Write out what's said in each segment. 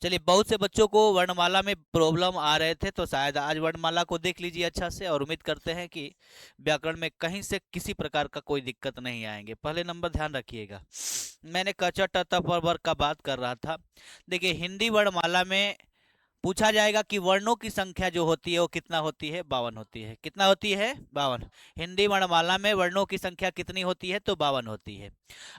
चलिए, बहुत से बच्चों को वर्णमाला में प्रॉब्लम आ रहे थे, तो शायद आज वर्णमाला को देख लीजिए अच्छा से, और उम्मीद करते हैं कि व्याकरण में कहीं से किसी प्रकार का कोई दिक्कत नहीं आएंगे। पहले नंबर ध्यान रखिएगा, मैंने क च ट त प वर्ग का बात कर रहा था। देखिए, हिंदी वर्णमाला में पूछा जाएगा कि वर्णों की संख्या जो होती है वो कितना होती है, 52 होती है। कितना होती है? 52। हिंदी वर्णमाला में वर्णों की संख्या कितनी होती है? तो 52 होती है।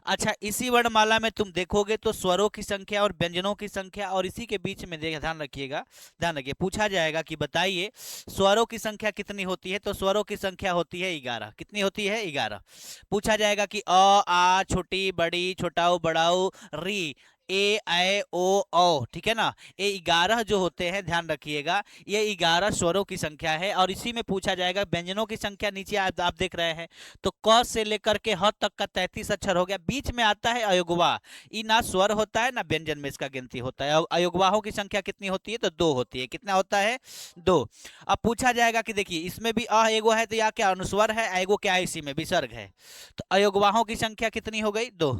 अच्छा, इसी वर्णमाला में तुम देखोगे तो स्वरों की संख्या और व्यंजनों की संख्या, और इसी के बीच में देखिए, ध्यान रखिएगा, ध्यान रखिए, पूछा जाएगा कि बताइए स्वरों की संख्या कितनी होती है? तो स्वरों की संख्या होती है 11। कितनी होती है? 11। पूछा जाएगा कि अ आ छोटी बड़ी छोटाऊ बड़ाऊ री ए ऐ ओ औ, ठीक है ना, ये 11 जो होते हैं, ध्यान रखिएगा, ये 11 स्वरों की संख्या है। और इसी में पूछा जाएगा व्यंजनों की संख्या, नीचे आप देख रहे हैं, तो क से लेकर के ह तक का 33 अक्षर हो गया। बीच में आता है अयोगवा, ये ना स्वर होता है ना व्यंजन में इसका गिनती होता है। अयोगवाहों की संख्या कितनी होती है? तो 2 होती है। कितना होता है? 2। अब पूछा जाएगा कि देखिए, इसमें भी अ एगो है, तो या क्या अनुस्वर है, एगो क्या है, इसी में विसर्ग है। तो अयोगवाहों की संख्या कितनी हो गई? 2।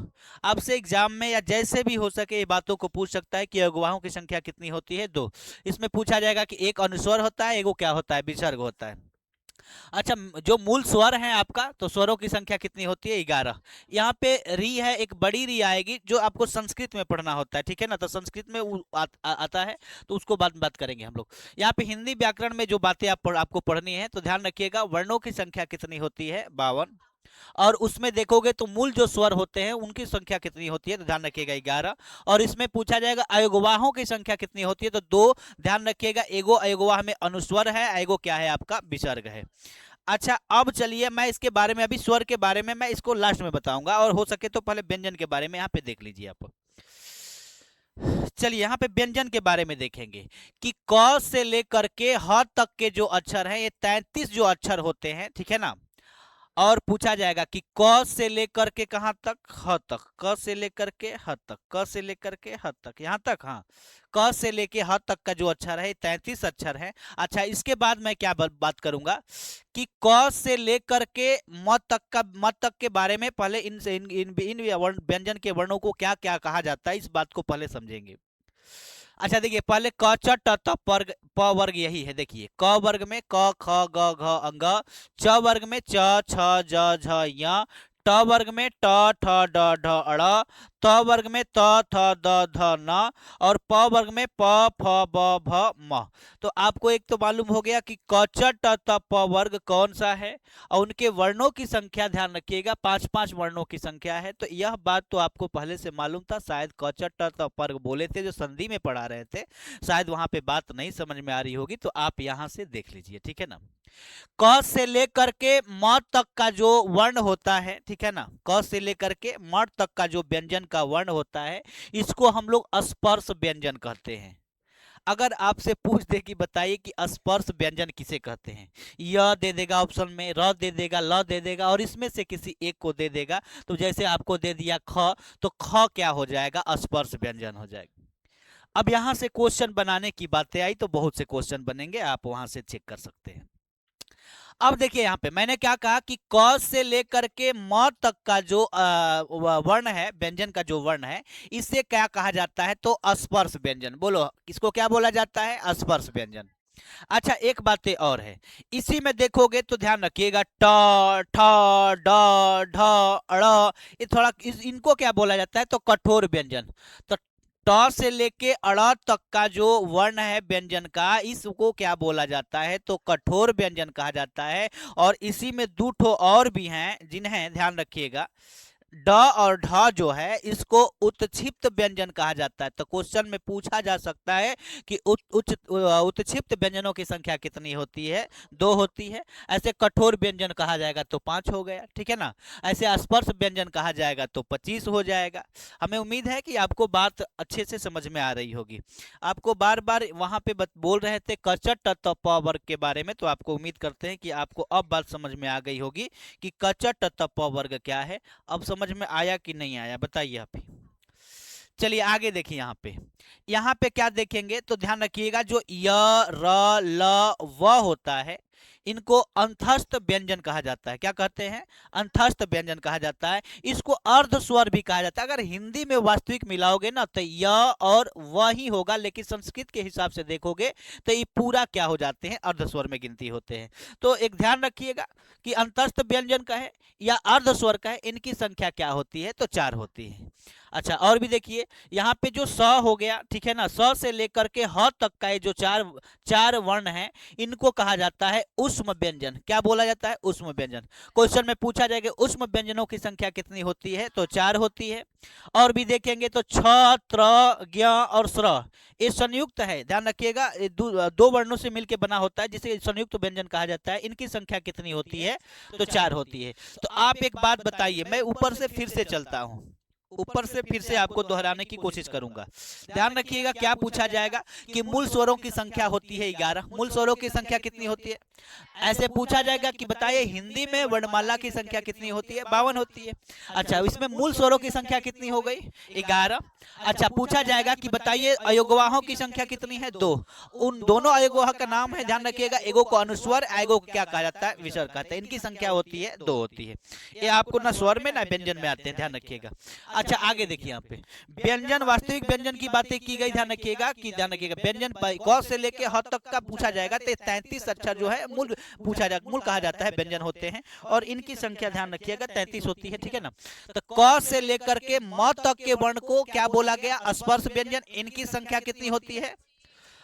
आपसे एग्जाम में या जैसे भी हो सके ये बातों को पूछ सकता है कि अयोगवाहों की संख्या कितनी होती है? 2। इसमें पूछा जाएगा कि एक अनुस्वर होता है, एगो क्या होता है, विसर्ग होता है। अच्छा, जो मूल स्वर है आपका, तो स्वरों की संख्या कितनी होती है? 11। यहाँ पे री है, एक बड़ी री आएगी जो आपको संस्कृत में पढ़ना होता है, ठीक है ना, तो संस्कृत में आता है, तो उसको बात करेंगे हम लोग। यहाँ पे हिंदी व्याकरण में जो बातें आपको पढ़नी है, तो ध्यान रखिएगा, वर्णों की संख्या कितनी होती है? 52। और उसमें देखोगे तो मूल जो स्वर होते हैं उनकी संख्या कितनी होती है? तो ध्यान रखिएगा, 11। और इसमें पूछा जाएगा अयोगवाहों की संख्या कितनी होती है? तो 2। ध्यान रखिएगा, एगो अयोगवाह में अनुस्वर है, एगो क्या है आपका, विसर्ग है। अच्छा, अब चलिए, मैं इसके बारे में, अभी स्वर के बारे में मैं इसको लास्ट में बताऊंगा, और हो सके तो पहले व्यंजन के बारे में यहाँ पे देख लीजिए आप। चलिए, यहाँ पे व्यंजन के बारे में देखेंगे कि क से लेकर के ह तक के जो अक्षर हैं, ये 33 जो अक्षर होते हैं, ठीक है ना। और पूछा जाएगा कि क से लेकर के कहाँ तक? ह तक। क से लेकर के ह तक, क से लेकर के ह तक, यहाँ तक, हाँ। क से लेके ह तक का जो अक्षर है, 33 अक्षर है। अच्छा, इसके बाद मैं क्या बात करूंगा कि क से लेकर के म तक के बारे में, पहले इन इन इन, इन व्यंजन के वर्णों को क्या क्या कहा जाता है, इस बात को पहले समझेंगे। अच्छा, देखिए, पहले क च ट त प वर्ग यही है। देखिए, क वर्ग में क ख ग घ अंग, च वर्ग में च छ ज झ य, ट वर्ग में ट ठ ड ढ अड़, त वर्ग में त थ द ध न, और प वर्ग में प फ ब भ म। तो आपको एक तो मालूम हो गया कि क च ट त प वर्ग कौन सा है, और उनके वर्णों की संख्या, ध्यान रखिएगा, 5-5 वर्णों की संख्या है। तो यह बात तो आपको पहले से मालूम था, शायद क च ट त वर्ग बोले थे जो संधि में पढ़ा रहे थे, शायद वहां पे बात नहीं समझ में आ रही होगी, तो आप यहां से देख लीजिए, ठीक है ना। क से लेकर के म तक का जो वर्ण होता है, ठीक है ना, क से लेकर के म तक का जो व्यंजन का वर्ण होता है, इसको हम लोग स्पर्श व्यंजन कहते हैं। अगर आपसे पूछ दे कि बताइए कि स्पर्श व्यंजन किसे कहते हैं, य दे देगा ऑप्शन में, र दे देगा, ल दे देगा, और इसमें से किसी एक को दे देगा, तो जैसे आपको दे दिया ख, तो ख क्या हो जाएगा? स्पर्श व्यंजन हो जाएगा। अब यहां से क्वेश्चन बनाने की बातें आई, तो बहुत से क्वेश्चन बनेंगे, आप वहां से चेक कर सकते हैं। अब देखिए, यहाँ पे मैंने क्या कहा कि क से लेकर के म तक का जो वर्ण है, व्यंजन का जो वर्ण है, इसे क्या कहा जाता है? तो स्पर्श व्यंजन। बोलो, किसको क्या बोला जाता है? स्पर्श व्यंजन। अच्छा, एक बात और है, इसी में देखोगे तो ध्यान रखिएगा, ट ठ ड ढ अड़, ये थोड़ा इनको क्या बोला जाता है? तो कठोर व्यंजन। तो ट से लेके अड़ तक का जो वर्ण है व्यंजन का, इसको क्या बोला जाता है? तो कठोर व्यंजन कहा जाता है। और इसी में दो ठो और भी हैं, जिन्हें ध्यान रखिएगा, ड और ढ जो है, इसको उत्क्षिप्त व्यंजन कहा जाता है। तो क्वेश्चन में पूछा जा सकता है कि उत्क्षिप्त व्यंजनों की संख्या कितनी होती है? 2 होती है। ऐसे कठोर व्यंजन कहा जाएगा तो 5 हो गया, ठीक है ना। ऐसे स्पर्श व्यंजन कहा जाएगा तो 25 हो जाएगा। हमें उम्मीद है कि आपको बात अच्छे से समझ में आ रही होगी। आपको बार बार वहां पे बोल रहे थे कचट त प वर्ग के बारे में, तो आपको उम्मीद करते हैं कि आपको अब बात समझ में आ गई होगी कि कचट त प वर्ग क्या है। अब समझ में आया कि नहीं आया, बताइए आप ही। चलिए, आगे देखिए, यहाँ पे क्या देखेंगे, तो ध्यान रखिएगा, जो य र ल व होता है, इनको अंतस्थ व्यंजन कहा जाता है। क्या कहते हैं? अंतस्थ व्यंजन कहा जाता है। इसको अर्ध स्वर भी कहा जाता है। अगर हिंदी में वास्तविक मिलाओगे ना तो य और व ही होगा, लेकिन संस्कृत के हिसाब से देखोगे तो ये पूरा क्या हो जाते हैं? अर्ध स्वर में गिनती होते हैं। तो एक ध्यान रखिएगा कि अंतस्थ व्यंजन का है या अर्ध स्वर का है, इनकी संख्या क्या होती है? तो 4 होती है। अच्छा, और भी देखिए, यहाँ पे जो स हो गया, ठीक है ना, स से लेकर के ह तक का ये जो चार वर्ण हैं, इनको कहा जाता है ऊष्म व्यंजन। क्या बोला जाता है? ऊष्म व्यंजन। क्वेश्चन में पूछा जाएगा ऊष्म व्यंजनों की संख्या कितनी होती है? तो 4 होती है। और भी देखेंगे तो छ, त्र, ज्ञ और स्र, ये संयुक्त है। ध्यान रखिएगा, दो वर्णों से मिलकर बना होता है, जिसे संयुक्त व्यंजन कहा जाता है। इनकी संख्या कितनी होती है? तो 4 होती है। तो आप एक बात बताइए, मैं ऊपर से फिर से चलता हूँ, ऊपर से फिर से आपको दोहराने की कोशिश करूंगा। ध्यान रखिएगा, क्या पूछा जाएगा कि मूल स्वरों की संख्या होती है 11। मूल स्वरों की संख्या कितनी होती है? ऐसे पूछा जाएगा कि बताइए हिंदी में वर्णमाला की संख्या कितनी होती है? 52 होती है। अच्छा, इसमें मूल स्वरों की संख्या कितनी हो गई? 11। अच्छा, पूछा जाएगा कि बताइए अयोगवाहों की संख्या कितनी है? 2। उन दोनों अयोगवाह का नाम है, ध्यान रखिएगा, एगो को अनुस्वर, एगो को क्या कहा जाता है? विसर्ग कहते हैं। इनकी संख्या होती है 2 होती है। ये आपको ना स्वर में ना व्यंजन में आते हैं, ध्यान रखिएगा। अच्छा, आगे देखिए, यहाँ पे व्यंजन, वास्तविक व्यंजन की बातें की गई। ध्यान रखिएगा व्यंजन क से लेके ह तक का पूछा जाएगा तो 33 अक्षर जो है मूल पूछा जाएगा, मूल कहा जाता है, व्यंजन होते हैं। और इनकी संख्या ध्यान रखिएगा 33 होती है, ठीक है ना। तो क से लेकर के म तक के वर्ण को क्या बोला गया? स्पर्श व्यंजन। इनकी संख्या कितनी होती है?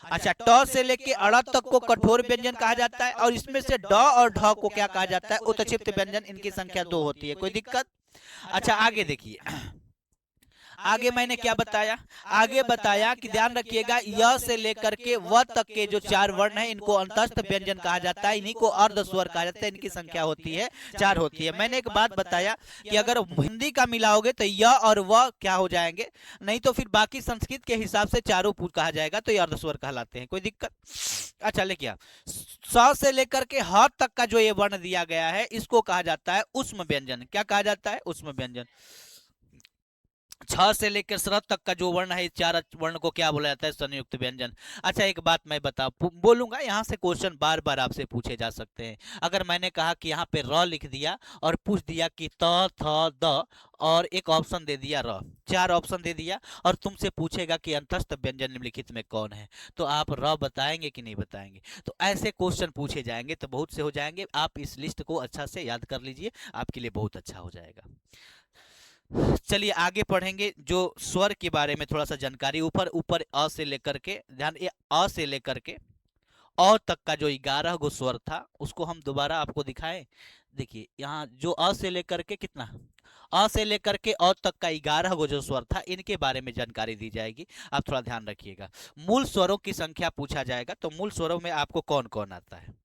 अच्छा, ट से लेके अड़ तक को कठोर व्यंजन कहा जाता है, और इसमें से ड और ढ को क्या कहा जाता है? उत्क्षिप्त व्यंजन। इनकी संख्या 2 होती है। कोई दिक्कत? अच्छा, आगे देखिए, आगे मैंने क्या बताया? आगे बताया कि ध्यान रखिएगा, य से लेकर के व तक के जो 4 वर्ण हैं, इनको अंतस्थ व्यंजन कहा जाता है। इन्हीं को अर्ध स्वर कहा जाता है। इनकी संख्या होती है 4 होती है। मैंने एक बात बताया कि अगर हिंदी का मिलाओगे तो य और व क्या हो जाएंगे? नहीं तो फिर बाकी संस्कृत के हिसाब से चारों कहा जाएगा, तो ये अर्ध स्वर कहलाते हैं। कोई दिक्कत? अच्छा, लेकिन स से लेकर के ह तक का जो ये वर्ण दिया गया है, इसको कहा जाता है ऊष्म व्यंजन। क्या कहा जाता है? ऊष्म व्यंजन। छ से लेकर स्र तक का जो वर्ण है, 4 वर्ण को क्या बोला जाता है? संयुक्त व्यंजन। अच्छा, एक बात मैं बोलूंगा, यहाँ से क्वेश्चन बार बार आपसे पूछे जा सकते हैं। अगर मैंने कहा कि यहाँ पे र लिख दिया और पूछ दिया कि त, थ, द और एक ऑप्शन दे दिया र, 4 ऑप्शन दे दिया, और तुमसे पूछेगा कि अंतस्थ व्यंजन निम्नलिखित में कौन है, तो आप र बताएंगे कि नहीं बताएंगे? तो ऐसे क्वेश्चन पूछे जाएंगे तो बहुत से हो जाएंगे। आप इस लिस्ट को अच्छा से याद कर लीजिए, आपके लिए बहुत अच्छा हो जाएगा। चलिए आगे पढ़ेंगे, जो स्वर के बारे में थोड़ा सा जानकारी। ऊपर ऊपर अ से लेकर के, ध्यान, ये अ से लेकर के अ तक का जो 11 गो स्वर था, उसको हम दोबारा आपको दिखाएं। देखिए, यहाँ जो अ से लेकर के कितना, अ से लेकर के अ तक का 11 गो जो स्वर था, इनके बारे में जानकारी दी जाएगी। आप थोड़ा ध्यान रखिएगा। मूल स्वरों की संख्या पूछा जाएगा, तो मूल स्वरों में आपको कौन कौन आता है?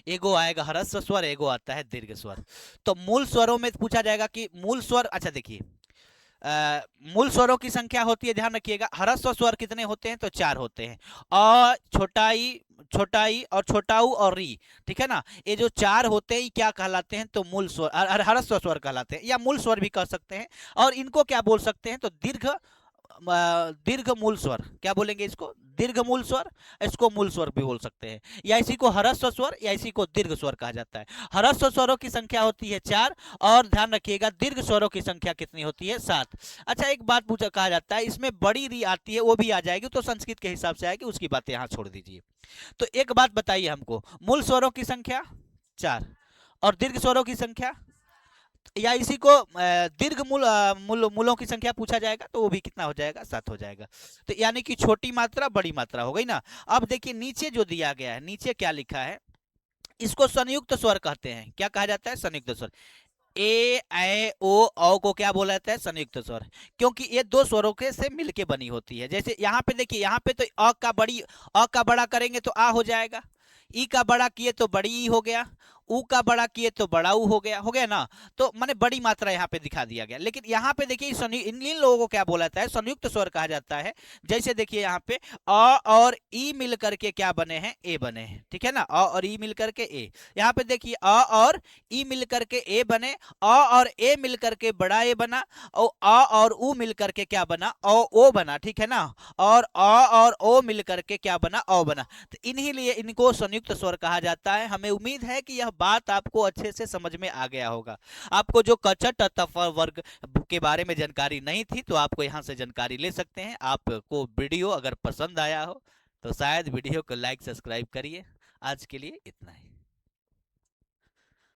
एगो आएगा ह्रस्व स्वर, एगो आता है दीर्घ स्वर। तो मूल स्वरों में पूछा जाएगा कि मूल स्वर, अच्छा देखिए, मूल स्वरों की संख्या होती है, ध्यान रखिएगा, ह्रस्व स्वर कितने होते हैं? तो 4 होते हैं। अ, छोटाई, छोटाई और छोटाऊ और री, ठीक है ना, ये जो 4 होते हैं, क्या कहलाते हैं? तो मूल स्वर, ह्रस्व स्वर कहलाते हैं, या मूल स्वर भी कह सकते हैं। और इनको क्या बोल सकते हैं? तो दीर्घ मूल स्वर। क्या बोलेंगे इसको? दीर्घ मूल स्वर। इसको मूल स्वर भी बोल सकते हैं, या इसी को ह्रस्व स्वर या इसी को दीर्घ स्वर कहा जाता है। ह्रस्व स्वरों की संख्या होती है 4, और ध्यान रखिएगा दीर्घ स्वरों की संख्या कितनी होती है? 7। अच्छा, एक बात पूछा, कहा जाता है इसमें बड़ी री आती है, वो भी आ जाएगी, तो संस्कृत के हिसाब से आएगी, उसकी बातें यहाँ छोड़ दीजिए। तो एक बात बताइए हमको, मूल स्वरों की संख्या 4 और दीर्घ स्वरों की संख्या, या इसी को दीर्घ मूलों की संख्या पूछा जाएगा, तो वो भी कितना हो जाएगा? 7 हो जाएगा। तो यानी कि छोटी मात्रा बड़ी मात्रा हो गई ना। अब देखिए नीचे जो दिया गया है, नीचे क्या लिखा है? इसको संयुक्त स्वर कहते हैं। क्या कहा जाता है? संयुक्त स्वर। ए, ऐ, ओ, औ को क्या बोला जाता है? संयुक्त स्वर। क्योंकि ये 2 स्वरों के से मिलके बनी होती है। जैसे यहाँ पे देखिए, यहाँ पे तो अ का बड़ा करेंगे तो आ हो जाएगा, ई का बड़ा किए तो बड़ी ई हो गया, ऊ का बड़ा किए तो बड़ा ऊ हो गया ना। तो माने बड़ी मात्रा यहाँ पे दिखा दिया गया। लेकिन यहाँ पे देखिए इन लोगों को क्या बोला जाता है, संयुक्त स्वर कहा जाता है। जैसे देखिए यहाँ पे अ और ई मिल करके क्या बने हैं, ए बने हैं, ठीक है ना। अ और ई मिल करके ए। यहाँ पे देखिए अ और ई मिल करके ए बने, अ और ए मिल करके बड़ा ए बना, और अ और ऊ मिल करके क्या बना, ओ बना, ठीक है ना। और अ और ओ मिल करके क्या बना, ओ बना। तो इन्हीं लिए इनको संयुक्त स्वर कहा जाता है। हमें उम्मीद है कि यह बात आपको अच्छे से समझ में आ गया होगा। आपको जो क च ट त फ वर्ग के बारे में जानकारी नहीं थी तो आपको यहाँ से जानकारी ले सकते हैं। आपको वीडियो अगर पसंद आया हो तो शायद वीडियो को लाइक सब्सक्राइब करिए। आज के लिए इतना ही।